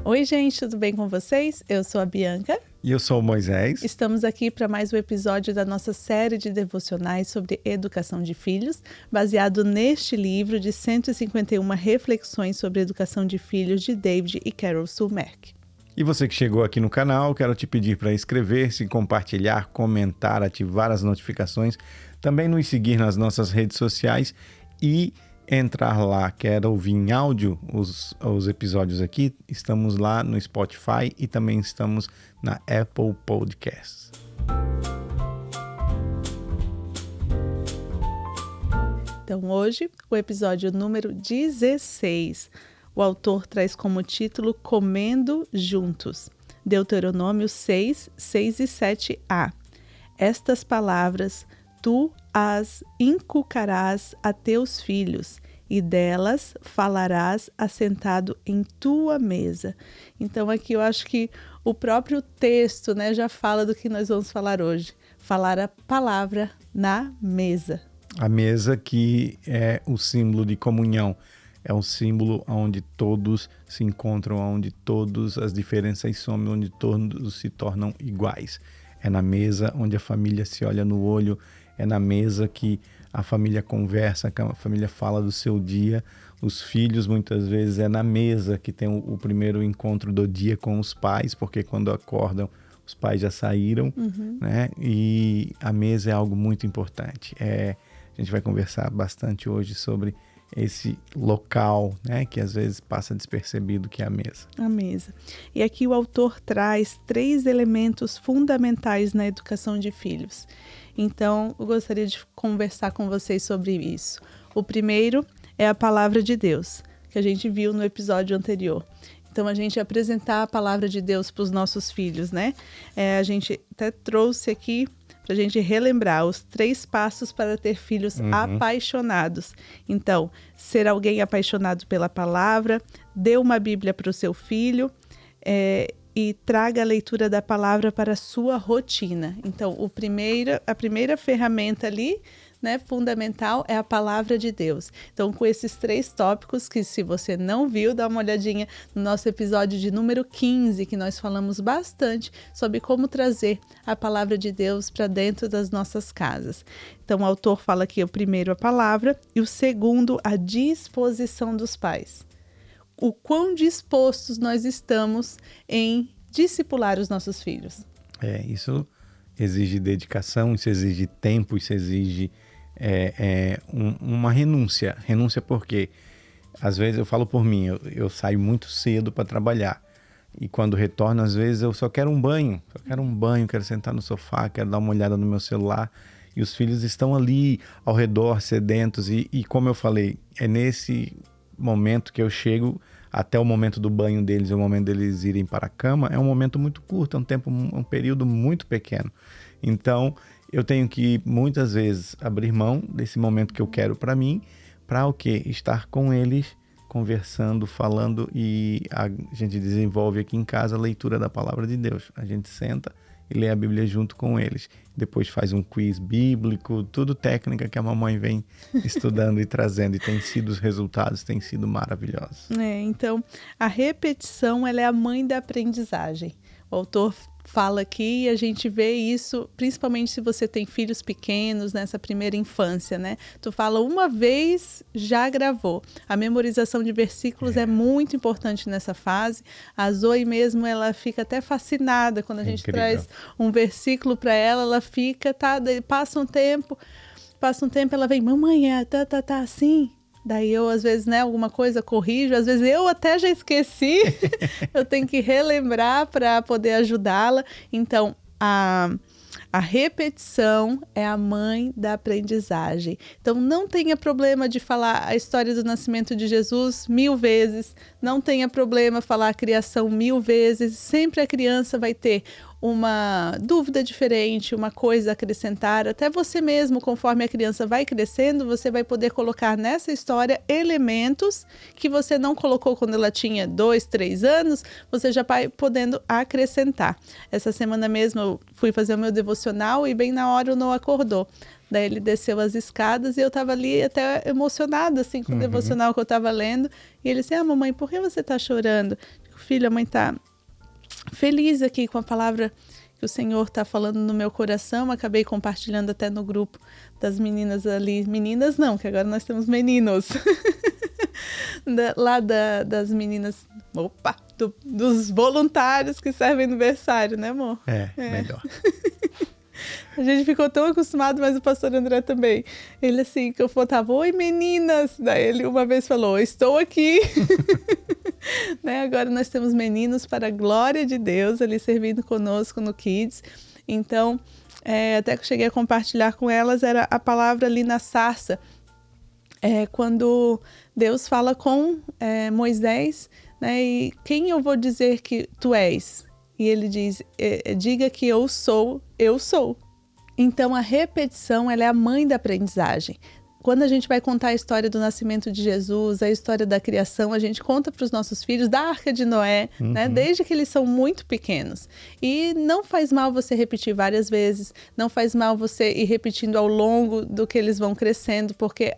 Oi, gente, tudo bem com vocês? Eu sou a Bianca. E eu sou o Moisés. Estamos aqui para mais um episódio da nossa série de devocionais sobre educação de filhos, baseado neste livro de 151 reflexões sobre educação de filhos de David e Carol Sulmerk. E você que chegou aqui no canal, quero te pedir para inscrever-se, compartilhar, comentar, ativar as notificações, também nos seguir nas nossas redes sociais e entrar lá. Quer ouvir em áudio os episódios aqui? Estamos lá no Spotify e também estamos na Apple Podcasts. Então hoje, o episódio número 16. O autor traz como título Comendo Juntos. Deuteronômio 6, 6 e 7a. Estas palavras tu as inculcarás a teus filhos, e delas falarás assentado em tua mesa. Então aqui eu acho que o próprio texto, já fala do que nós vamos falar hoje. Falar a palavra na mesa. A mesa que é o símbolo de comunhão. É um símbolo onde todos se encontram, onde todas as diferenças somem, onde todos se tornam iguais. É na mesa onde a família se olha no olho, é na mesa que a família conversa, que a família fala do seu dia. Os filhos, muitas vezes, é na mesa que tem o primeiro encontro do dia com os pais, porque quando acordam, os pais já saíram, né? E a mesa é algo muito importante. A gente vai conversar bastante hoje sobre esse local, que às vezes passa despercebido, que é a mesa. A mesa. E aqui o autor traz 3 elementos fundamentais na educação de filhos. Então, eu gostaria de conversar com vocês sobre isso. O primeiro é a palavra de Deus, que a gente viu no episódio anterior. Então, a gente apresentar a palavra de Deus para os nossos filhos, a gente até trouxe aqui para a gente relembrar os 3 passos para ter filhos apaixonados. Então, ser alguém apaixonado pela palavra, dê uma Bíblia para o seu filho e traga a leitura da palavra para a sua rotina. Então, a primeira ferramenta ali, fundamental é a palavra de Deus. Então, com esses 3 tópicos, que se você não viu, dá uma olhadinha no nosso episódio de número 15, que nós falamos bastante sobre como trazer a palavra de Deus para dentro das nossas casas. Então, o autor fala aqui o primeiro a palavra e o segundo a disposição dos pais. O quão dispostos nós estamos em discipular os nossos filhos. Isso exige dedicação, isso exige tempo, isso exige uma renúncia. Renúncia porque, às vezes, eu falo por mim, eu saio muito cedo para trabalhar. E quando retorno, às vezes, eu só quero um banho. Quero sentar no sofá, quero dar uma olhada no meu celular. E os filhos estão ali ao redor, sedentos. E como eu falei, é nesse momento que eu chego até o momento do banho deles, o momento deles irem para a cama, é um momento muito curto, é um período muito pequeno. Então, eu tenho que, muitas vezes, abrir mão desse momento que eu quero para mim, para o quê? Estar com eles, conversando, falando, e a gente desenvolve aqui em casa a leitura da palavra de Deus. A gente senta e lê a Bíblia junto com eles. Depois faz um quiz bíblico, tudo técnica que a mamãe vem estudando e trazendo. E os resultados têm sido maravilhosos. Então, a repetição ela é a mãe da aprendizagem. O autor fala aqui e a gente vê isso, principalmente se você tem filhos pequenos nessa primeira infância, Tu fala uma vez, já gravou. A memorização de versículos é muito importante nessa fase. A Zoe mesmo, ela fica até fascinada quando a gente traz um versículo para ela, ela fica, daí passa um tempo, ela vem, mamãe, tá assim? Daí eu, às vezes, alguma coisa corrijo, às vezes eu até já esqueci, eu tenho que relembrar para poder ajudá-la. Então, a repetição é a mãe da aprendizagem. Então, não tenha problema de falar a história do nascimento de Jesus 1000 vezes, não tenha problema falar a criação 1000 vezes, sempre a criança vai ter uma dúvida diferente, uma coisa a acrescentar, até você mesmo, conforme a criança vai crescendo, você vai poder colocar nessa história elementos que você não colocou quando ela tinha 2, 3 anos, você já vai podendo acrescentar. Essa semana mesmo eu fui fazer o meu devocional e bem na hora o Noah acordou. Daí ele desceu as escadas e eu estava ali até emocionada assim, com o devocional que eu estava lendo. E ele disse, mamãe, por que você está chorando? filho, a mãe está feliz aqui com a palavra que o Senhor está falando no meu coração. Acabei compartilhando até no grupo das meninas ali. Meninas não, que agora nós temos meninos. Das meninas, dos voluntários que servem no berçário, né, amor? Melhor. A gente ficou tão acostumado, mas o pastor André também. Ele assim, que eu falava, oi meninas. Daí ele uma vez falou, estou aqui. Né? Agora nós temos meninos para a glória de Deus ali servindo conosco no Kids. Então, até que eu cheguei a compartilhar com elas, era a palavra ali na sarça. Quando Deus fala com Moisés, né? E quem eu vou dizer que tu és? E ele diz, diga que eu sou. Então, a repetição, ela é a mãe da aprendizagem. Quando a gente vai contar a história do nascimento de Jesus, a história da criação, a gente conta para os nossos filhos da Arca de Noé, né? Desde que eles são muito pequenos. E não faz mal você repetir várias vezes, não faz mal você ir repetindo ao longo do que eles vão crescendo, porque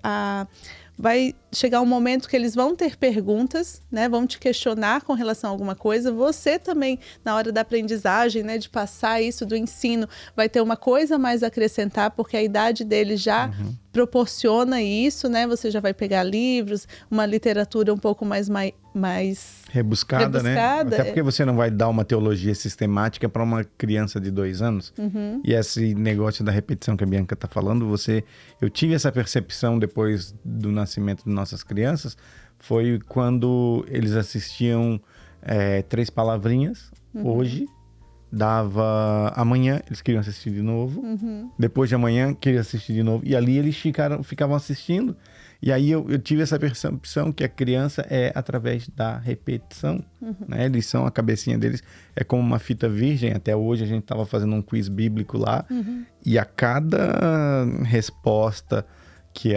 vai chegar um momento que eles vão ter perguntas, né? Vão te questionar com relação a alguma coisa. Você também, na hora da aprendizagem, né? De passar isso do ensino, vai ter uma coisa a mais a acrescentar, porque a idade deles já proporciona isso, né? Você já vai pegar livros, uma literatura um pouco mais rebuscada, né? Até porque você não vai dar uma teologia sistemática para uma criança de 2 anos. E esse negócio da repetição que a Bianca está falando, eu tive essa percepção depois do nascimento de nossas crianças, foi quando eles assistiam 3 palavrinhas, hoje, dava amanhã, eles queriam assistir de novo, depois de amanhã queriam assistir de novo, e ali eles ficavam assistindo. E aí eu tive essa percepção que a criança é através da repetição, né? Eles são, a cabecinha deles é como uma fita virgem. Até hoje a gente estava fazendo um quiz bíblico lá, e a cada resposta que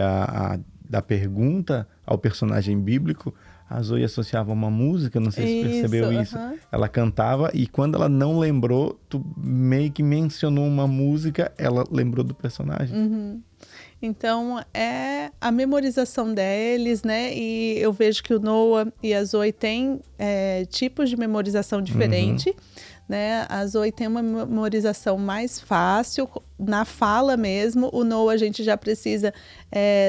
da pergunta ao personagem bíblico, a Zoe associava uma música, não sei se você percebeu isso. Ela cantava e quando ela não lembrou, tu meio que mencionou uma música, ela lembrou do personagem. Então, é a memorização deles, né? E eu vejo que o Noah e a Zoe têm tipos de memorização diferente, né? A Zoe tem uma memorização mais fácil, na fala mesmo. O Noah, a gente já precisa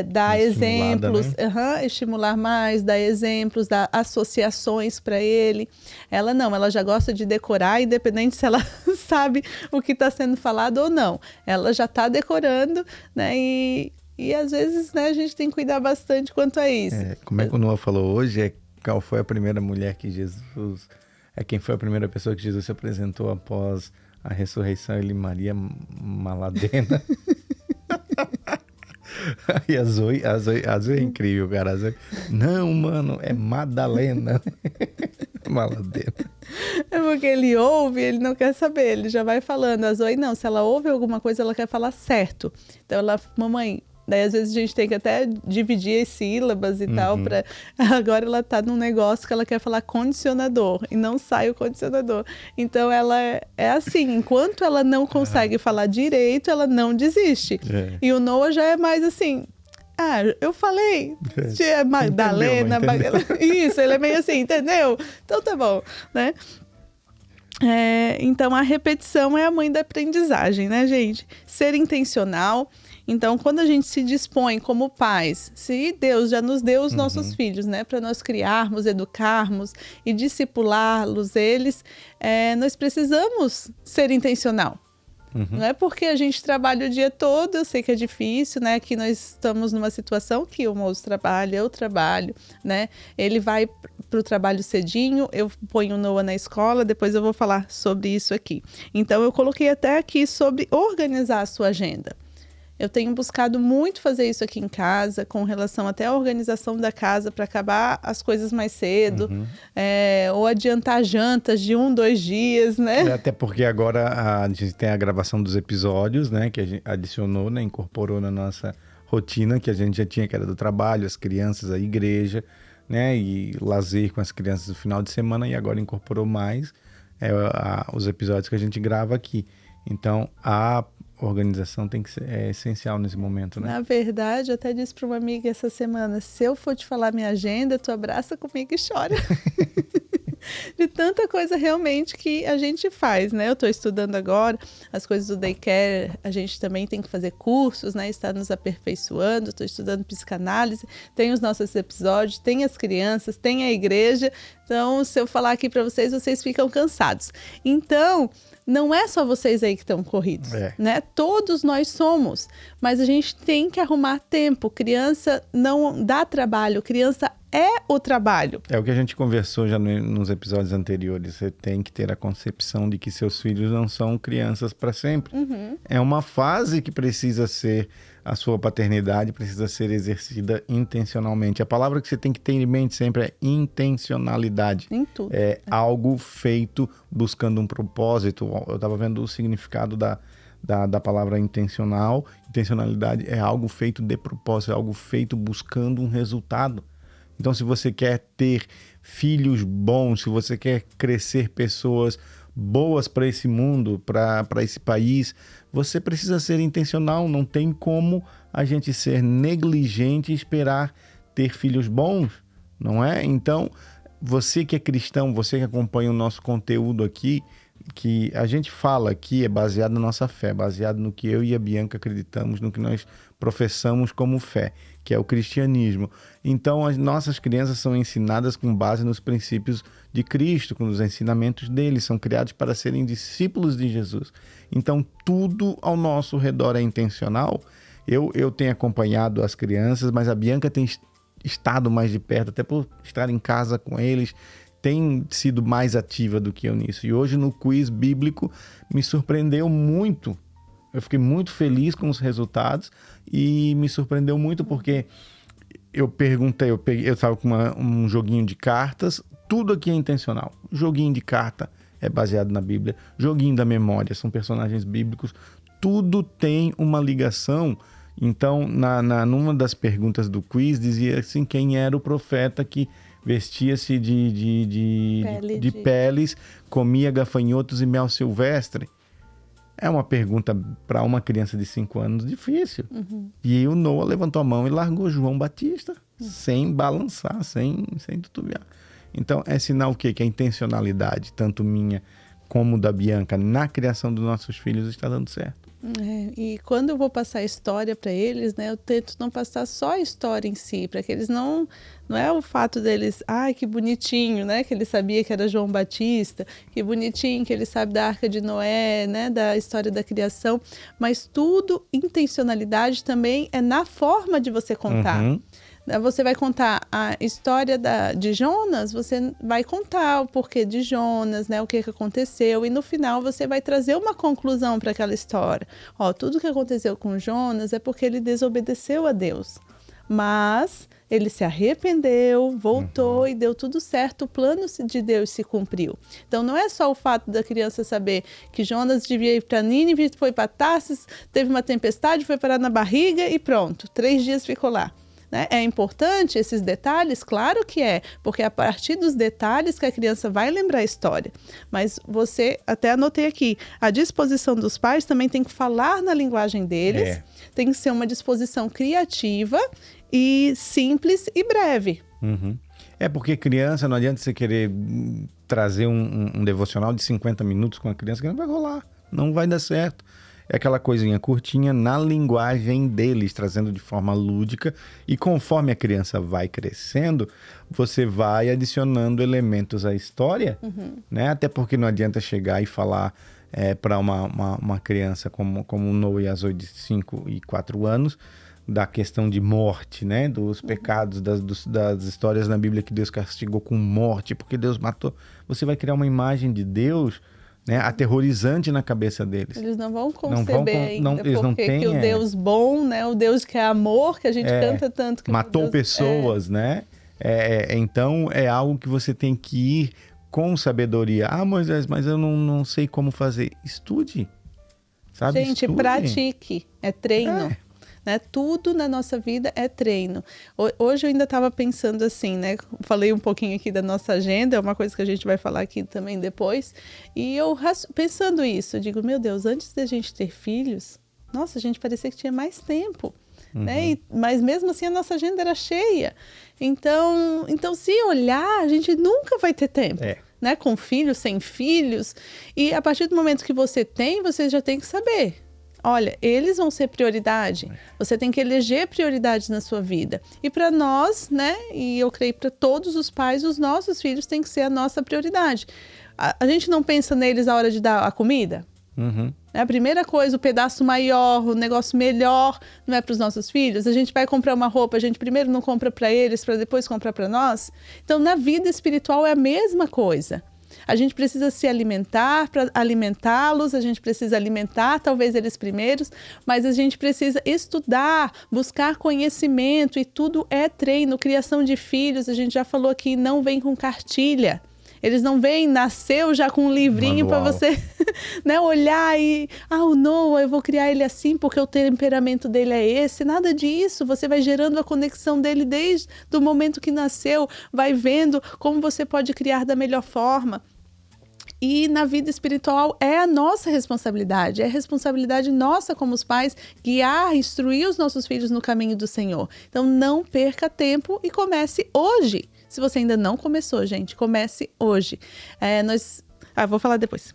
dar exemplos, né? Estimular mais, dar exemplos, dar associações para ele. Ela não, ela já gosta de decorar, independente se ela sabe o que está sendo falado ou não. Ela já está decorando, né? E às vezes, né, a gente tem que cuidar bastante quanto a isso. Como é que o Noah falou hoje, qual foi a primeira mulher que Jesus... quem foi a primeira pessoa que Jesus se apresentou após a ressurreição? Ele, Maria Maladena. E a Zoe é incrível, cara. A Zoe, não, mano, é Madalena. Maladena. É porque ele ouve, ele não quer saber, ele já vai falando. A Zoe não, se ela ouve alguma coisa, ela quer falar certo. Então ela, mamãe... Daí, às vezes, a gente tem que até dividir as sílabas e tal. Agora ela tá num negócio que ela quer falar condicionador e não sai o condicionador. Então, ela é assim, enquanto ela não consegue falar direito, ela não desiste. E o Noah já é mais assim... eu falei, Magdalena... Entendeu. Isso, ele é meio assim, entendeu? Então, tá bom, né? Então, a repetição é a mãe da aprendizagem, né, gente? Ser intencional... Então, quando a gente se dispõe como pais, se Deus já nos deu os nossos filhos, né, para nós criarmos, educarmos e discipulá-los nós precisamos ser intencional. Não é porque a gente trabalha o dia todo, eu sei que é difícil, né? Aqui nós estamos numa situação que o moço trabalha, eu trabalho, né? Ele vai para o trabalho cedinho, eu ponho o Noah na escola, depois eu vou falar sobre isso aqui. Então, eu coloquei até aqui sobre organizar a sua agenda. Eu tenho buscado muito fazer isso aqui em casa, com relação até à organização da casa, para acabar as coisas mais cedo, ou adiantar jantas de 2 dias, né? Até porque agora a gente tem a gravação dos episódios, né? Que a gente adicionou, né? Incorporou na nossa rotina, que a gente já tinha, que era do trabalho, as crianças, a igreja, né? E lazer com as crianças no final de semana, e agora incorporou mais os episódios que a gente grava aqui. Então, a organização tem que ser essencial nesse momento, né? Na verdade, eu até disse para uma amiga essa semana, se eu for te falar minha agenda, tu abraça comigo e chora. de tanta coisa realmente que a gente faz, né? Eu estou estudando agora as coisas do daycare, a gente também tem que fazer cursos, né? Está nos aperfeiçoando, estou estudando psicanálise, tem os nossos episódios, tem as crianças, tem a igreja. Então, se eu falar aqui para vocês, vocês ficam cansados. Então, não é só vocês aí que estão corridos, né? Todos nós somos, mas a gente tem que arrumar tempo. Criança não dá trabalho, criança é o trabalho. É o que a gente conversou já nos episódios anteriores. Você tem que ter a concepção de que seus filhos não são crianças para sempre. É uma fase que precisa ser, a sua paternidade precisa ser exercida intencionalmente. A palavra que você tem que ter em mente sempre é intencionalidade. Em tudo. É algo feito buscando um propósito. Eu estava vendo o significado da palavra intencional. Intencionalidade é algo feito de propósito, é algo feito buscando um resultado. Então, se você quer ter filhos bons, se você quer crescer pessoas boas para esse mundo, para esse país, você precisa ser intencional. Não tem como a gente ser negligente e esperar ter filhos bons, não é? Então, você que é cristão, você que acompanha o nosso conteúdo aqui, que a gente fala aqui é baseado na nossa fé, baseado no que eu e a Bianca acreditamos, no que nós professamos como fé, que é o cristianismo. Então, as nossas crianças são ensinadas com base nos princípios de Cristo, com os ensinamentos dele, são criados para serem discípulos de Jesus. Então, tudo ao nosso redor é intencional. Eu tenho acompanhado as crianças, mas a Bianca tem estado mais de perto, até por estar em casa com eles, tem sido mais ativa do que eu nisso. E hoje no quiz bíblico me surpreendeu muito. Eu fiquei muito feliz com os resultados e me surpreendeu muito porque eu perguntei, eu estava com um joguinho de cartas, tudo aqui é intencional. Joguinho de carta é baseado na Bíblia, joguinho da memória, são personagens bíblicos, tudo tem uma ligação. Então, numa das perguntas do quiz, dizia assim, quem era o profeta que vestia-se de peles, comia gafanhotos e mel silvestre. É uma pergunta para uma criança de 5 anos difícil. E aí o Noah levantou a mão e largou João Batista, sem balançar, sem titubear. Então, é sinal o quê? Que a intencionalidade, tanto minha como da Bianca, na criação dos nossos filhos está dando certo. E quando eu vou passar a história para eles, né, eu tento não passar só a história em si, para que eles não é o fato deles, que bonitinho, né, que ele sabia que era João Batista, que bonitinho que ele sabe da Arca de Noé, né, da história da criação, mas tudo, intencionalidade também é na forma de você contar. Você vai contar a história de Jonas, você vai contar o porquê de Jonas, né, o que aconteceu, e no final você vai trazer uma conclusão para aquela história. Tudo que aconteceu com Jonas é porque ele desobedeceu a Deus, mas ele se arrependeu, voltou e deu tudo certo, o plano de Deus se cumpriu. Então não é só o fato da criança saber que Jonas devia ir para Nínive, foi para Tarsis, teve uma tempestade, foi parar na barriga e pronto, 3 dias ficou lá. É importante esses detalhes? Claro que é, porque é a partir dos detalhes que a criança vai lembrar a história. Mas você, até anotei aqui, a disposição dos pais também tem que falar na linguagem deles, tem que ser uma disposição criativa e simples e breve. É porque criança, não adianta você querer trazer um devocional de 50 minutos com a criança que não vai rolar, não vai dar certo. É aquela coisinha curtinha na linguagem deles, trazendo de forma lúdica. E conforme a criança vai crescendo, você vai adicionando elementos à história, né? Até porque não adianta chegar e falar para uma criança como o Noah e a Zoe de 5 e 4 anos, da questão de morte, né? Dos pecados, das histórias na Bíblia que Deus castigou com morte, porque Deus matou. Você vai criar uma imagem de Deus, né, aterrorizante na cabeça deles. Eles não vão conceber ainda, eles não têm, que o Deus bom, né, o Deus que é amor, que a gente canta tanto. Que matou pessoas, né? Então, é algo que você tem que ir com sabedoria. Moisés, mas eu não sei como fazer. Estude, sabe? Gente, Estude. Pratique, é treino. Né? Tudo na nossa vida é treino. Hoje eu ainda estava pensando assim, né? Falei um pouquinho aqui da nossa agenda, é uma coisa que a gente vai falar aqui também depois. E eu pensando isso, eu digo, meu Deus, antes da gente ter filhos, nossa, a gente parecia que tinha mais tempo. Né? Mas mesmo assim a nossa agenda era cheia. Então se olhar, a gente nunca vai ter tempo. né? Com filhos, sem filhos. E a partir do momento que você já tem que saber. Olha, eles vão ser prioridade. Você tem que eleger prioridades na sua vida. E para nós, né? E eu creio para todos os pais, os nossos filhos têm que ser a nossa prioridade. A gente não pensa neles na hora de dar a comida? Uhum. A primeira coisa, o pedaço maior, o negócio melhor, não é para os nossos filhos? A gente vai comprar uma roupa, a gente primeiro não compra para eles, para depois comprar para nós? Então, na vida espiritual é a mesma coisa. A gente precisa se alimentar para alimentá-los, a gente precisa alimentar talvez eles primeiros, mas a gente precisa estudar, buscar conhecimento, e tudo é treino. Criação de filhos, a gente já falou aqui, não vem com cartilha. Eles não vêm, nasceu já com um livrinho para você né, olhar e... o Noah, eu vou criar ele assim porque o temperamento dele é esse. Nada disso. Você vai gerando a conexão dele desde o momento que nasceu. Vai vendo como você pode criar da melhor forma. E na vida espiritual é a nossa responsabilidade. É a responsabilidade nossa como os pais guiar, instruir os nossos filhos no caminho do Senhor. Então não perca tempo e comece hoje. Se você ainda não começou, gente, comece hoje. Vou falar depois.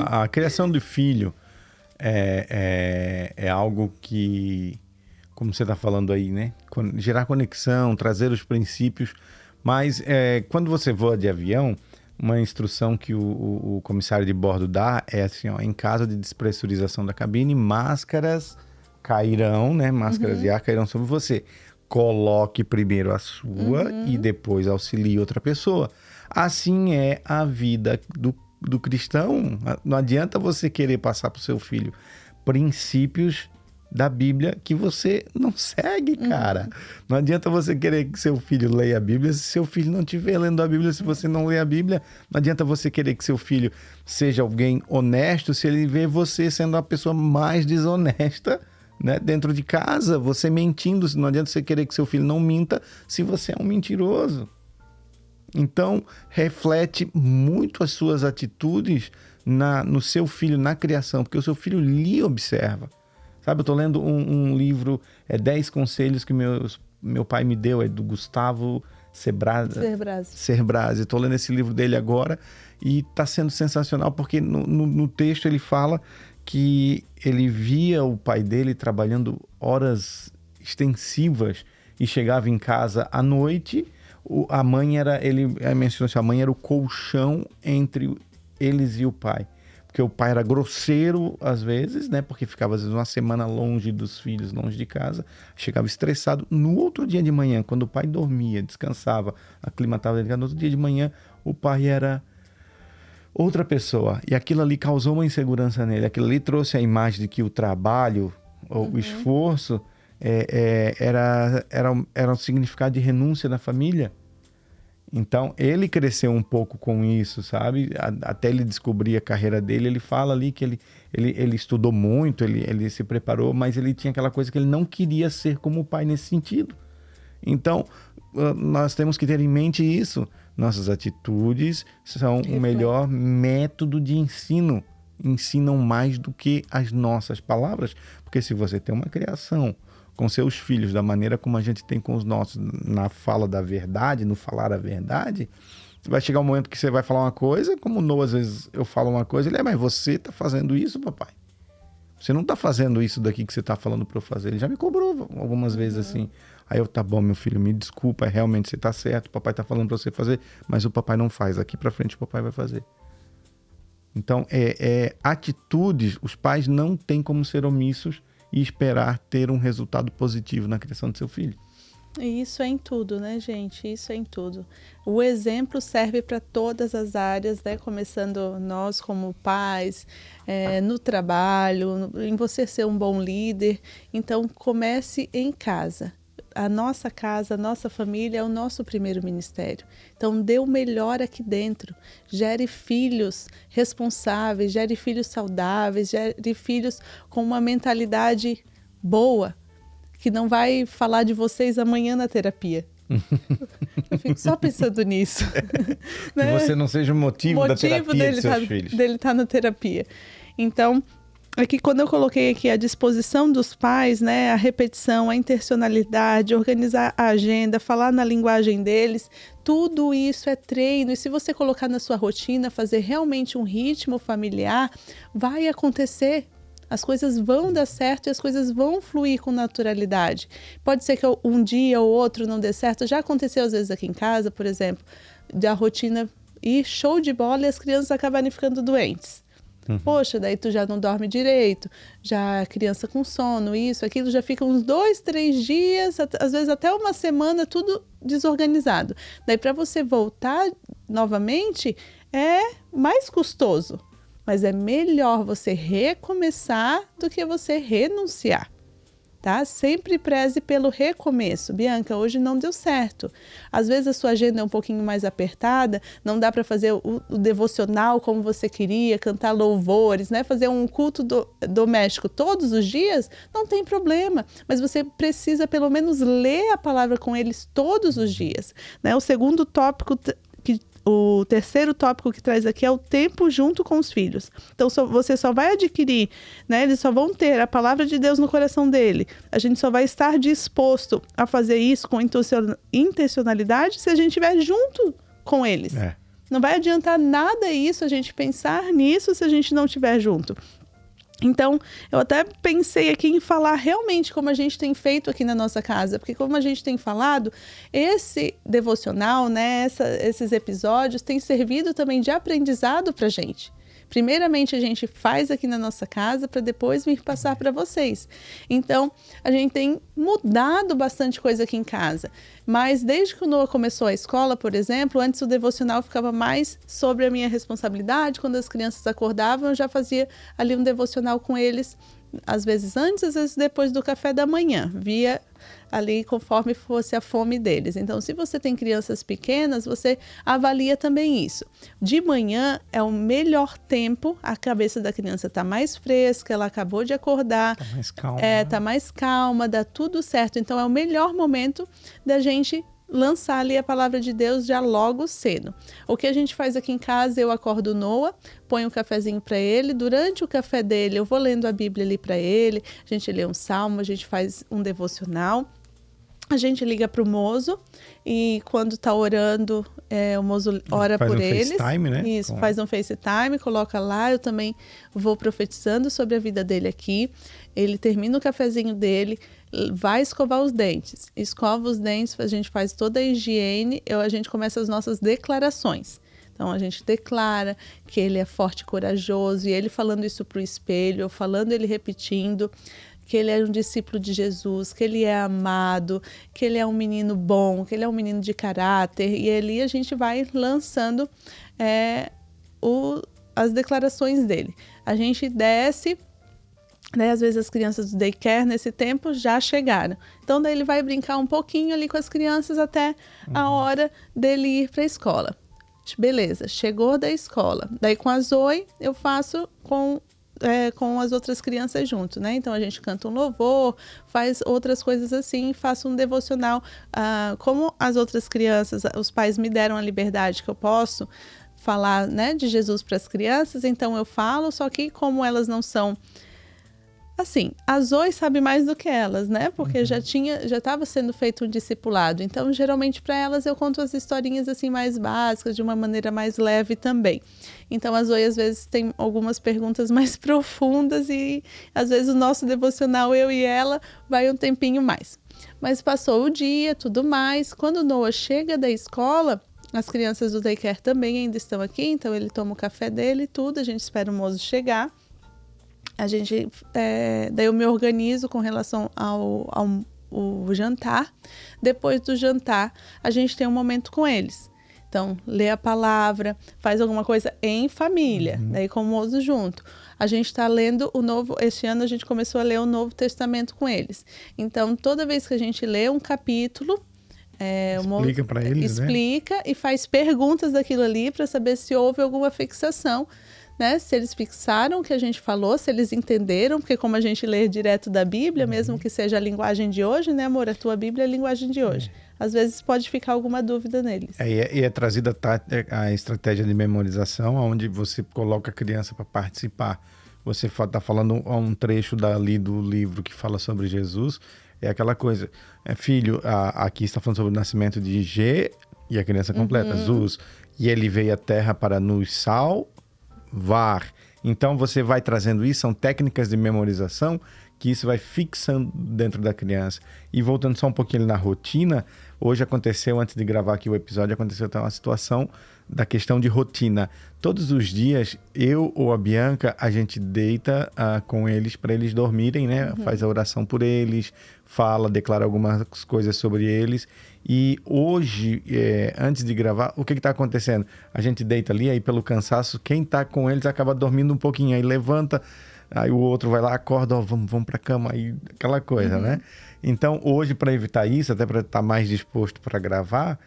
A criação do filho é algo que, como você está falando aí, né? Gerar conexão, trazer os princípios. Mas quando você voa de avião, uma instrução que o comissário de bordo dá é assim, em caso de despressurização da cabine, máscaras cairão, né? Máscaras de ar cairão sobre você. Coloque primeiro a sua e depois auxilie outra pessoa. Assim é a vida do cristão. Não adianta você querer passar para o seu filho princípios da Bíblia que você não segue, cara. Não adianta você querer que seu filho leia a Bíblia se seu filho não estiver lendo a Bíblia, se você não lê a Bíblia. Não adianta você querer que seu filho seja alguém honesto se ele vê você sendo a pessoa mais desonesta, né, dentro de casa, você mentindo. Não adianta você querer que seu filho não minta se você é um mentiroso. Então, reflete muito as suas atitudes no seu filho, na criação, porque o seu filho lhe observa. Sabe, eu estou lendo um livro, 10 conselhos que meu pai me deu, é do Gustavo Cerbasi. Estou lendo esse livro dele agora e está sendo sensacional, porque no texto ele fala que ele via o pai dele trabalhando horas extensivas e chegava em casa à noite. A mãe ele mencionou assim, a mãe era o colchão entre eles e o pai. Porque o pai era grosseiro às vezes, né? Porque ficava às vezes uma semana longe dos filhos, longe de casa. Chegava estressado. No outro dia de manhã, quando o pai dormia, descansava, aclimatava, no outro dia de manhã o pai era outra pessoa. E aquilo ali causou uma insegurança nele. Aquilo ali trouxe a imagem de que o trabalho, ou o esforço, era um significado de renúncia na família. Então, ele cresceu um pouco com isso, sabe? Até ele descobrir a carreira dele, ele fala ali que ele estudou muito, ele se preparou, mas ele tinha aquela coisa que ele não queria ser como o pai nesse sentido. Então, nós temos que ter em mente isso. Nossas atitudes são o melhor método de ensino. Ensinam mais do que as nossas palavras. Porque se você tem uma criação com seus filhos da maneira como a gente tem com os nossos, na fala da verdade, no falar a verdade, vai chegar um momento que você vai falar uma coisa, como o Noah, às vezes eu falo uma coisa, ele mas você está fazendo isso, papai? Você não está fazendo isso daqui que você está falando para eu fazer. Ele já me cobrou algumas vezes assim. Aí eu, tá bom, meu filho, me desculpa, realmente você está certo, o papai está falando para você fazer, mas o papai não faz. Aqui para frente o papai vai fazer. Então, atitudes, os pais não têm como ser omissos e esperar ter um resultado positivo na criação do seu filho. E isso é em tudo, né, gente? Isso é em tudo. O exemplo serve para todas as áreas, né? Começando nós como pais, no trabalho, em você ser um bom líder. Então, comece em casa. A nossa casa, a nossa família é o nosso primeiro ministério. Então, dê o melhor aqui dentro. Gere filhos responsáveis, gere filhos saudáveis, gere filhos com uma mentalidade boa, que não vai falar de vocês amanhã na terapia. Eu fico só pensando nisso. Que você não seja o motivo da terapia dos seus filhos. Dele estar na terapia. Então, aqui quando eu coloquei aqui a disposição dos pais, né, a repetição, a intencionalidade, organizar a agenda, falar na linguagem deles, Tudo isso é treino, e se você colocar na sua rotina, fazer realmente um ritmo familiar, vai acontecer. As coisas vão dar certo e as coisas vão fluir com naturalidade. Pode ser que um dia ou outro não dê certo. Já aconteceu às vezes aqui em casa, por exemplo, da rotina ir show de bola e as crianças acabarem ficando doentes. Poxa, daí tu já não dorme direito, já a criança com sono, isso, aquilo, já fica uns 2, 3 dias, às vezes até uma semana, tudo desorganizado. Daí para você voltar novamente é mais custoso, mas é melhor você recomeçar do que você renunciar. Tá? Sempre preze pelo recomeço. Bianca, hoje não deu certo. Às vezes a sua agenda é um pouquinho mais apertada, não dá para fazer o devocional como você queria, cantar louvores, né? Fazer um culto doméstico todos os dias, não tem problema. Mas você precisa pelo menos ler a palavra com eles todos os dias. Né? O terceiro tópico que traz aqui é o tempo junto com os filhos. Então, você só vai adquirir, né? Eles só vão ter a palavra de Deus no coração dele. A gente só vai estar disposto a fazer isso com intencionalidade se a gente estiver junto com eles. Não vai adiantar nada isso, a gente pensar nisso, se a gente não estiver junto. Então, eu até pensei aqui em falar realmente como a gente tem feito aqui na nossa casa, porque como a gente tem falado, esse devocional, né, esses episódios têm servido também de aprendizado para a gente. Primeiramente, a gente faz aqui na nossa casa para depois vir passar para vocês. Então, a gente tem mudado bastante coisa aqui em casa. Mas desde que o Noah começou a escola, por exemplo, antes o devocional ficava mais sobre a minha responsabilidade. Quando as crianças acordavam, eu já fazia ali um devocional com eles, às vezes antes, às vezes depois do café da manhã. Via ali conforme fosse a fome deles. Então, se você tem crianças pequenas, você avalia também isso. De manhã é o melhor tempo, a cabeça da criança está mais fresca, ela acabou de acordar. Está mais calma. Está mais calma, dá tudo certo. Então, é o melhor momento da gente lançar ali a palavra de Deus já logo cedo. O que a gente faz aqui em casa, eu acordo o Noah, ponho um cafezinho para ele, durante o café dele eu vou lendo a Bíblia ali para ele, a gente lê um salmo, a gente faz um devocional, a gente liga para o Mozo e quando está orando, o Mozo ora por eles. Faz um FaceTime, né? Isso, faz um FaceTime, coloca lá, eu também vou profetizando sobre a vida dele aqui. Ele termina o cafezinho dele, vai escovar os dentes. Escova os dentes, a gente faz toda a higiene, a gente começa as nossas declarações. Então, a gente declara que ele é forte e corajoso, e ele falando isso para o espelho, eu falando, ele repetindo, que ele é um discípulo de Jesus, que ele é amado, que ele é um menino bom, que ele é um menino de caráter. E ali a gente vai lançando as declarações dele. A gente desce, né, às vezes as crianças do daycare nesse tempo já chegaram. Então daí ele vai brincar um pouquinho ali com as crianças até a hora dele ir para a escola. Beleza, chegou da escola. Daí com a Zoe eu faço com as outras crianças junto, né? Então a gente canta um louvor, faz outras coisas assim, faço um devocional. Como as outras crianças, os pais me deram a liberdade que eu posso falar, né, de Jesus para as crianças, então eu falo, só que como elas não são assim, a Zoe sabe mais do que elas, né? Porque já estava sendo feito um discipulado. Então, geralmente, para elas, eu conto as historinhas assim mais básicas, de uma maneira mais leve também. Então, a Zoe, às vezes, tem algumas perguntas mais profundas e, às vezes, o nosso devocional, eu e ela, vai um tempinho mais. Mas passou o dia, tudo mais. Quando o Noah chega da escola, as crianças do daycare também ainda estão aqui, então ele toma o café dele e tudo, a gente espera o Mozo chegar. Daí eu me organizo com relação ao jantar. Depois do jantar, a gente tem um momento com eles. Então, lê a palavra, faz alguma coisa em família, daí com o Mozo junto. A gente está lendo este ano a gente começou a ler o Novo Testamento com eles. Então, toda vez que a gente lê um capítulo, explica para eles, explica, né? E faz perguntas daquilo ali para saber se houve alguma fixação, né? Se eles fixaram o que a gente falou, se eles entenderam, porque como a gente lê direto da Bíblia, mesmo que seja a linguagem de hoje, né, amor? A tua Bíblia é a linguagem de hoje. Às vezes pode ficar alguma dúvida neles. E é trazida a estratégia de memorização, onde você coloca a criança para participar. Você está falando um trecho dali do livro que fala sobre Jesus, é aquela coisa, filho, aqui está falando sobre o nascimento de E a criança completa, Zuz. E ele veio à Terra para nos salvar. Então você vai trazendo isso, são técnicas de memorização que isso vai fixando dentro da criança. E voltando só um pouquinho na rotina, hoje aconteceu, antes de gravar aqui o episódio, aconteceu até uma situação da questão de rotina. Todos os dias, eu ou a Bianca, a gente deita com eles para eles dormirem, né? Faz a oração por eles, fala, declara algumas coisas sobre eles. E hoje, antes de gravar, o que está acontecendo? A gente deita ali, aí pelo cansaço, quem está com eles acaba dormindo um pouquinho, aí levanta, aí o outro vai lá, acorda, ó, vamos para a cama, aí aquela coisa, né? Então, hoje, para evitar isso, até para estar mais disposto para gravar,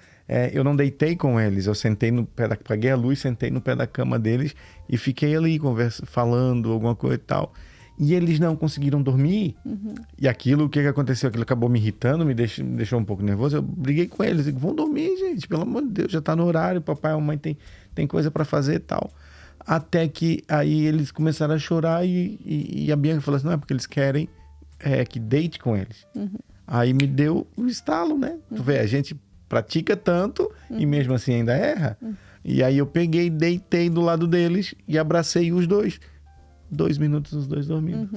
eu não deitei com eles, eu sentei no pé paguei a luz, sentei no pé da cama deles e fiquei ali falando alguma coisa e tal. E eles não conseguiram dormir. E aquilo, o que aconteceu? Aquilo acabou me irritando, me deixou um pouco nervoso. Eu briguei com eles, digo, vão dormir, gente, pelo amor de Deus, já tá no horário, papai e mamãe tem coisa para fazer e tal. Até que aí eles começaram a chorar e a Bianca falou assim, não, é porque eles querem que deite com eles. Aí me deu o estalo, né? Tu vê, a gente pratica tanto e mesmo assim ainda erra. E aí eu peguei, deitei do lado deles e abracei os dois. 2 minutos os dois dormindo.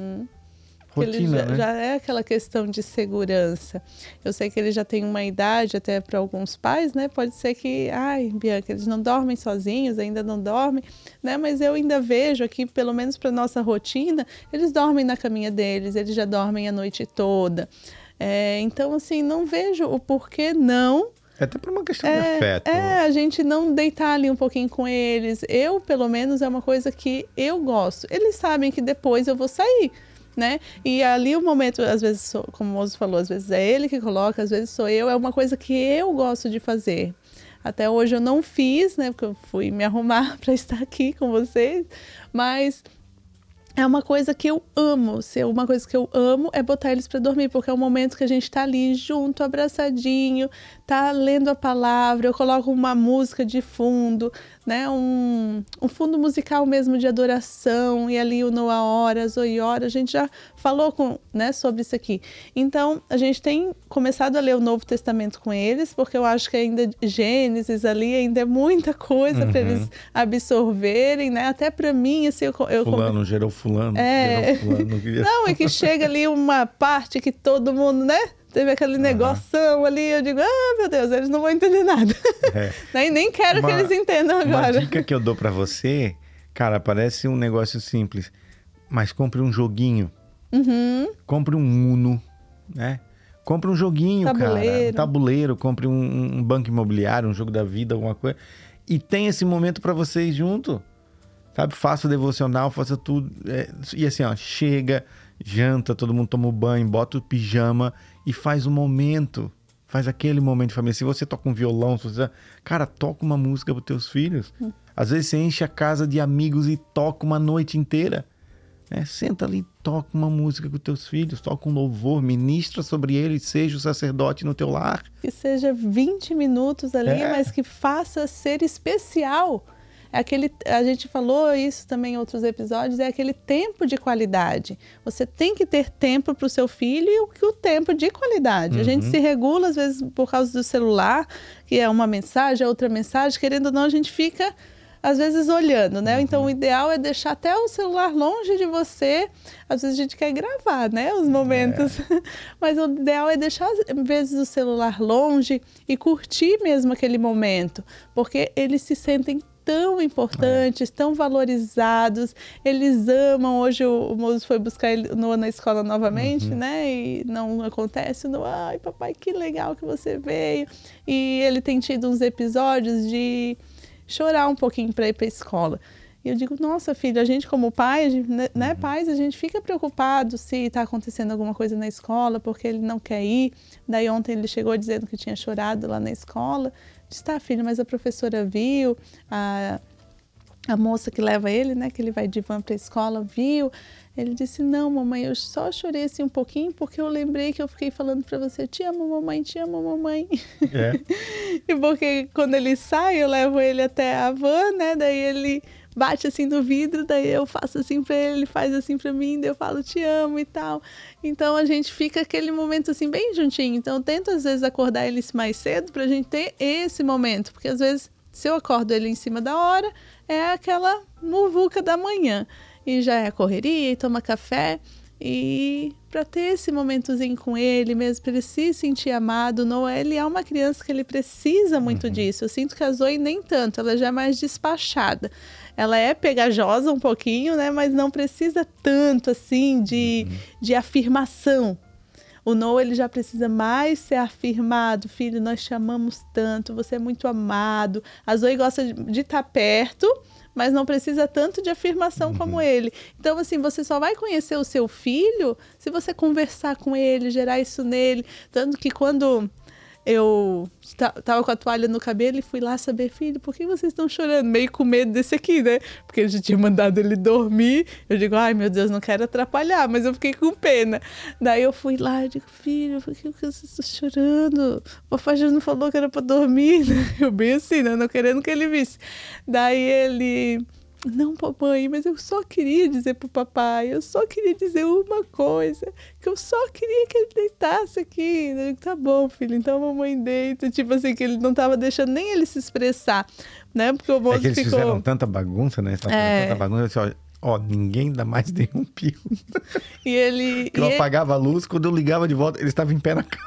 Rotina, ele né? já é aquela questão de segurança. Eu sei que ele já tem uma idade, até para alguns pais, né? Pode ser que, ai, Bianca, eles não dormem sozinhos, ainda não dormem, né? Mas eu ainda vejo aqui, pelo menos para nossa rotina, eles dormem na caminha deles, eles já dormem a noite toda. Então, assim, não vejo o porquê não. É até por uma questão de afeto. A gente não deitar ali um pouquinho com eles. Eu, pelo menos, é uma coisa que eu gosto. Eles sabem que depois eu vou sair, né? E ali o momento, às vezes, como o Mozo falou, às vezes é ele que coloca, às vezes sou eu. É uma coisa que eu gosto de fazer. Até hoje eu não fiz, né? Porque eu fui me arrumar para estar aqui com vocês. Mas é uma coisa que eu amo. Uma coisa que eu amo é botar eles para dormir, porque é o momento que a gente tá ali junto, abraçadinho, tá lendo a palavra, eu coloco uma música de fundo, né? Um fundo musical mesmo de adoração, e ali o Noa Ora, Zoe Ora, a gente já falou sobre isso aqui. Então, a gente tem começado a ler o Novo Testamento com eles, porque eu acho que ainda Gênesis ali ainda é muita coisa para eles absorverem, né? Até para mim, assim, Fulano gerou fulano, gerou fulano. Não, é que chega ali uma parte que todo mundo, né? Teve aquele negoção ali, eu digo, meu Deus, eles não vão entender nada. Nem quero que eles entendam agora. Uma dica que eu dou pra você, cara, parece um negócio simples, mas compre um joguinho. Compre um Uno, né? Compre um joguinho, cara. Um tabuleiro, compre um banco imobiliário, um jogo da vida, alguma coisa. E tem esse momento pra vocês junto. Sabe, faça o devocional, faça tudo. E assim, ó, chega, janta, todo mundo toma o banho, bota o pijama e faz um momento. Faz aquele momento de família. Se você toca um violão, cara, toca uma música para os teus filhos. Às vezes você enche a casa de amigos e toca uma noite inteira. Senta ali, toca uma música com os teus filhos, toca um louvor, ministra sobre eles, seja o sacerdote no teu lar. Que seja 20 minutos ali, mas que faça ser especial. A gente falou isso também em outros episódios, é aquele tempo de qualidade. Você tem que ter tempo para o seu filho e o tempo de qualidade. A gente se regula, às vezes, por causa do celular, que é uma mensagem, é outra mensagem. Querendo ou não, a gente fica, às vezes, olhando, né? Então, o ideal é deixar até o celular longe de você. Às vezes, a gente quer gravar, né? Os momentos. Mas o ideal é deixar, às vezes, o celular longe e curtir mesmo aquele momento. Porque eles se sentem tão importantes, tão valorizados, eles amam. Hoje o Mozo foi buscar ele na escola novamente, né? E não acontece, ai papai, que legal que você veio. E ele tem tido uns episódios de chorar um pouquinho para ir para a escola. E eu digo, nossa filho, a gente como pai, né, pais, a gente fica preocupado se está acontecendo alguma coisa na escola, porque ele não quer ir. Daí ontem ele chegou dizendo que tinha chorado lá na escola. Disse, tá filho, mas a professora viu, a moça que leva ele, né, que ele vai de van para a escola, viu. Ele disse, não mamãe, eu só chorei assim um pouquinho porque eu lembrei que eu fiquei falando para você, te amo mamãe, te amo mamãe. E porque quando ele sai, eu levo ele até a van, né, daí ele bate assim no vidro, daí eu faço assim pra ele faz assim pra mim, daí eu falo te amo e tal. Então a gente fica aquele momento assim bem juntinho. Então eu tento às vezes acordar ele mais cedo pra gente ter esse momento, porque às vezes se eu acordo ele em cima da hora, é aquela muvuca da manhã e já é a correria e toma café. E para ter esse momentozinho com ele mesmo, para ele se sentir amado, ele é uma criança que ele precisa muito disso. Eu sinto que a Zoe nem tanto, ela já é mais despachada. Ela é pegajosa um pouquinho, né? Mas não precisa tanto assim de afirmação. O Noah, ele já precisa mais ser afirmado. Filho, nós te amamos tanto, você é muito amado. A Zoe gosta de estar perto, mas não precisa tanto de afirmação como ele. Então, assim, você só vai conhecer o seu filho se você conversar com ele, gerar isso nele. Tanto que quando eu tava com a toalha no cabelo e fui lá saber, filho, por que vocês estão chorando? Meio com medo desse aqui, né? Porque eu já tinha mandado ele dormir. Eu digo, ai, meu Deus, não quero atrapalhar, mas eu fiquei com pena. Daí eu fui lá e digo, filho, por que vocês estão chorando? O papai já não falou que era pra dormir, né? Eu bem assim, né? Não querendo que ele visse. Daí ele... Não, papai, mas eu só queria dizer pro papai, eu só queria dizer uma coisa, que eu só queria que ele deitasse aqui. Eu digo, tá bom, filho, então a mamãe deita. Tipo assim, que ele não tava deixando nem ele se expressar, né? Porque o moço que eles ficou... fizeram tanta bagunça, né? Tanta bagunça, ó, ninguém dá mais de um pio. E ele... Eu apagava a luz, quando eu ligava de volta, ele estava em pé na cama.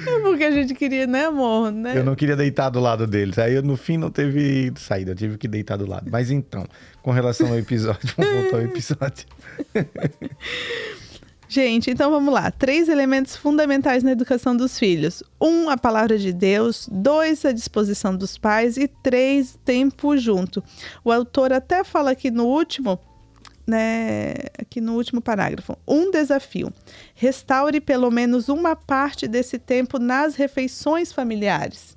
É porque a gente queria, né, amor? Né? Eu não queria deitar do lado deles. Aí, no fim, não teve saída. Eu tive que deitar do lado. Mas então, com relação ao episódio, vamos voltar ao episódio. Gente, então vamos lá. 3 elementos fundamentais na educação dos filhos. 1, a palavra de Deus. 2, a disposição dos pais. E 3, tempo junto. O autor até fala aqui no último... né, aqui no último parágrafo, um desafio: restaure pelo menos uma parte desse tempo nas refeições familiares.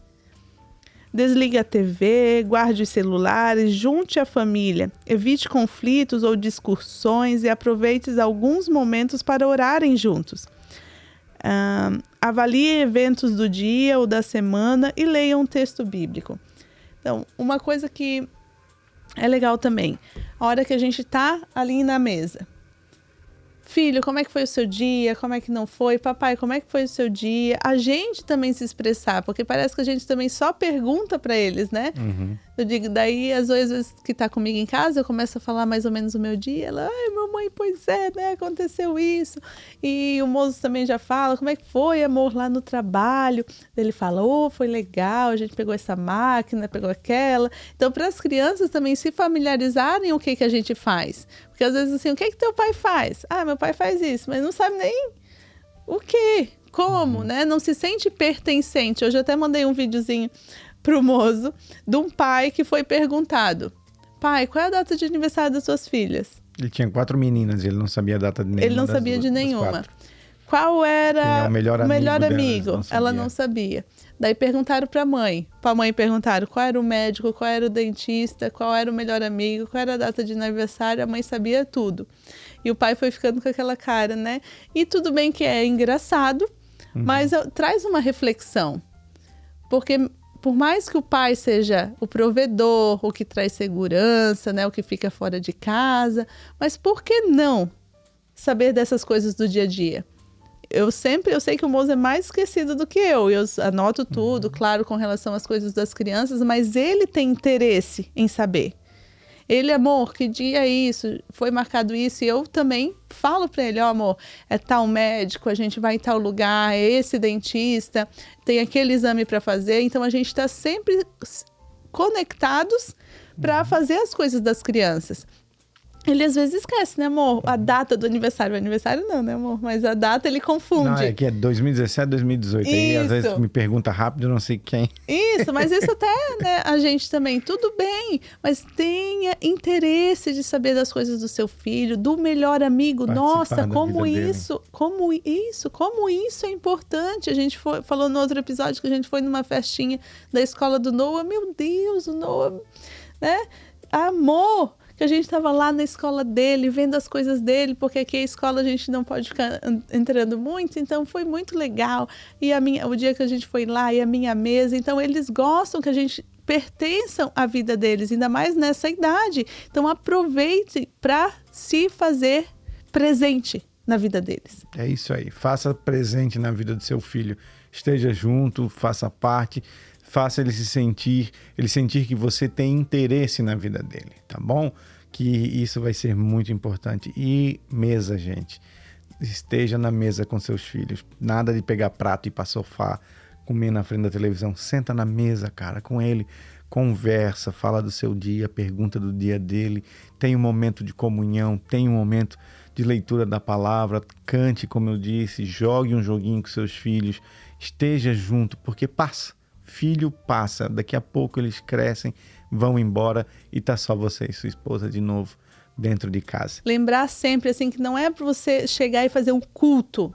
Desligue a TV, guarde os celulares, junte a família, evite conflitos ou discussões e aproveite alguns momentos para orarem juntos. Avalie eventos do dia ou da semana e leia um texto bíblico. Então, uma coisa que é legal também, a hora que a gente tá ali na mesa. Filho, como é que foi o seu dia? Como é que não foi? Papai, como é que foi o seu dia? A gente também se expressar, porque parece que a gente também só pergunta para eles, né? Eu digo, daí às vezes que tá comigo em casa, eu começo a falar mais ou menos o meu dia. Ela, ai, mamãe, pois é, né? Aconteceu isso. E o moço também já fala, como é que foi, amor, lá no trabalho? Ele fala, foi legal, a gente pegou essa máquina, pegou aquela. Então, para as crianças também se familiarizarem o que a gente faz. Porque às vezes assim, o que teu pai faz? Ah, meu pai faz isso, mas não sabe nem o quê, como, né? Não se sente pertencente. Hoje eu até mandei um videozinho pro moço de um pai que foi perguntado: pai, qual é a data de aniversário das suas filhas? Ele tinha 4 meninas e ele não sabia a data de nenhuma. Ele não sabia de nenhuma. Qual era o melhor amigo? Delas, ela não sabia. Daí perguntaram para a mãe. Para a mãe perguntaram qual era o médico, qual era o dentista, qual era o melhor amigo, qual era a data de aniversário. A mãe sabia tudo. E o pai foi ficando com aquela cara, né? E tudo bem que é engraçado, mas traz uma reflexão. Porque por mais que o pai seja o provedor, o que traz segurança, né, o que fica fora de casa, mas por que não saber dessas coisas do dia a dia? Eu sei que o moço é mais esquecido do que eu anoto tudo, claro, com relação às coisas das crianças, mas ele tem interesse em saber. Ele, amor, que dia é isso? Foi marcado isso? E eu também falo para ele, amor, é tal médico, a gente vai em tal lugar, é esse dentista, tem aquele exame para fazer. Então, a gente está sempre conectados para fazer as coisas das crianças. Ele às vezes esquece, né, amor? A data do aniversário. O aniversário não, né, amor? Mas a data ele confunde. Não, é que é 2017, 2018. Isso. Aí às vezes me pergunta rápido, não sei quem. Isso, mas isso até, né, a gente também, tudo bem. Mas tenha interesse de saber das coisas do seu filho, do melhor amigo. Nossa, como isso é importante. A gente falou no outro episódio que a gente foi numa festinha da escola do Noah. Meu Deus, o Noah, né? Amor! Que a gente estava lá na escola dele, vendo as coisas dele, porque aqui a escola a gente não pode ficar entrando muito, então foi muito legal. E o dia que a gente foi lá, e a minha mesa, então eles gostam que a gente pertençam à vida deles, ainda mais nessa idade. Então aproveite para se fazer presente na vida deles. É isso aí, faça presente na vida do seu filho, esteja junto, faça parte, faça ele sentir que você tem interesse na vida dele, tá bom? Que isso vai ser muito importante. E mesa, gente, esteja na mesa com seus filhos, nada de pegar prato e ir para sofá, comer na frente da televisão, senta na mesa, cara, com ele, conversa, fala do seu dia, pergunta do dia dele, tem um momento de comunhão, tem um momento de leitura da palavra, cante, como eu disse, jogue um joguinho com seus filhos, esteja junto, porque passa, filho passa, daqui a pouco eles crescem, vão embora e tá só você e sua esposa de novo dentro de casa. Lembrar sempre assim que não é para você chegar e fazer um culto.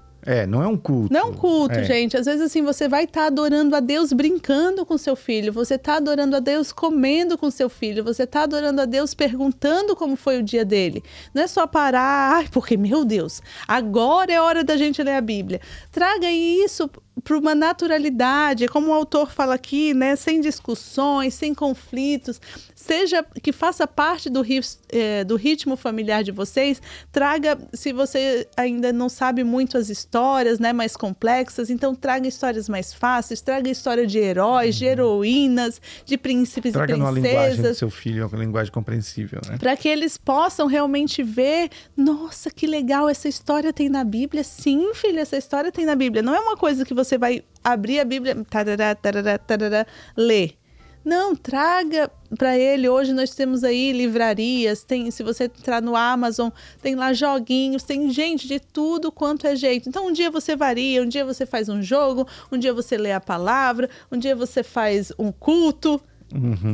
Não é um culto. Não é um culto, gente. Às vezes assim, você vai estar adorando a Deus brincando com seu filho, você está adorando a Deus comendo com seu filho, você está adorando a Deus perguntando como foi o dia dele. Não é só parar, porque, meu Deus, agora é hora da gente ler a Bíblia. Traga isso para uma naturalidade, como o autor fala aqui, né? Sem discussões, sem conflitos, seja que faça parte do ritmo familiar de vocês. Traga, se você ainda não sabe muito as histórias, né, mais complexas, então traga histórias mais fáceis, traga história de heróis, de heroínas, de príncipes traga e princesas. Traga numa linguagem do seu filho, uma linguagem compreensível, né? Para que eles possam realmente ver, nossa, que legal, essa história tem na Bíblia. Sim, filho, essa história tem na Bíblia. Não é uma coisa que você vai abrir a Bíblia, tarará, tarará, tarará, ler. Não, traga para ele. Hoje nós temos aí livrarias, se você entrar no Amazon, tem lá joguinhos, tem gente de tudo quanto é jeito. Então um dia você varia, um dia você faz um jogo, um dia você lê a palavra, um dia você faz um culto,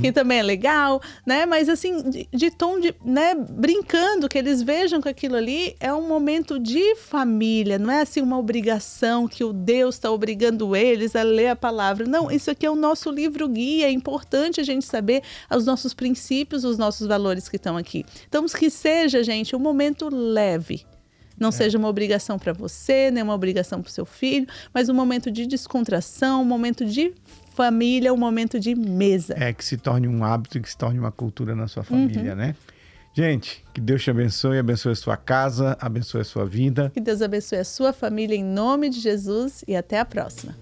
que também é legal, né? Mas assim, de tom, né? Brincando, que eles vejam que aquilo ali é um momento de família, não é assim uma obrigação que o Deus está obrigando eles a ler a palavra. Não, isso aqui é o nosso livro guia, é importante a gente saber os nossos princípios, os nossos valores que estão aqui. Então, que seja, gente, um momento leve. Não seja uma obrigação para você, nem uma obrigação para o seu filho, mas um momento de descontração, um momento de família, um momento de mesa. Que se torne um hábito, que se torne uma cultura na sua família, né? Gente, que Deus te abençoe a sua casa, abençoe a sua vida. Que Deus abençoe a sua família em nome de Jesus e até a próxima.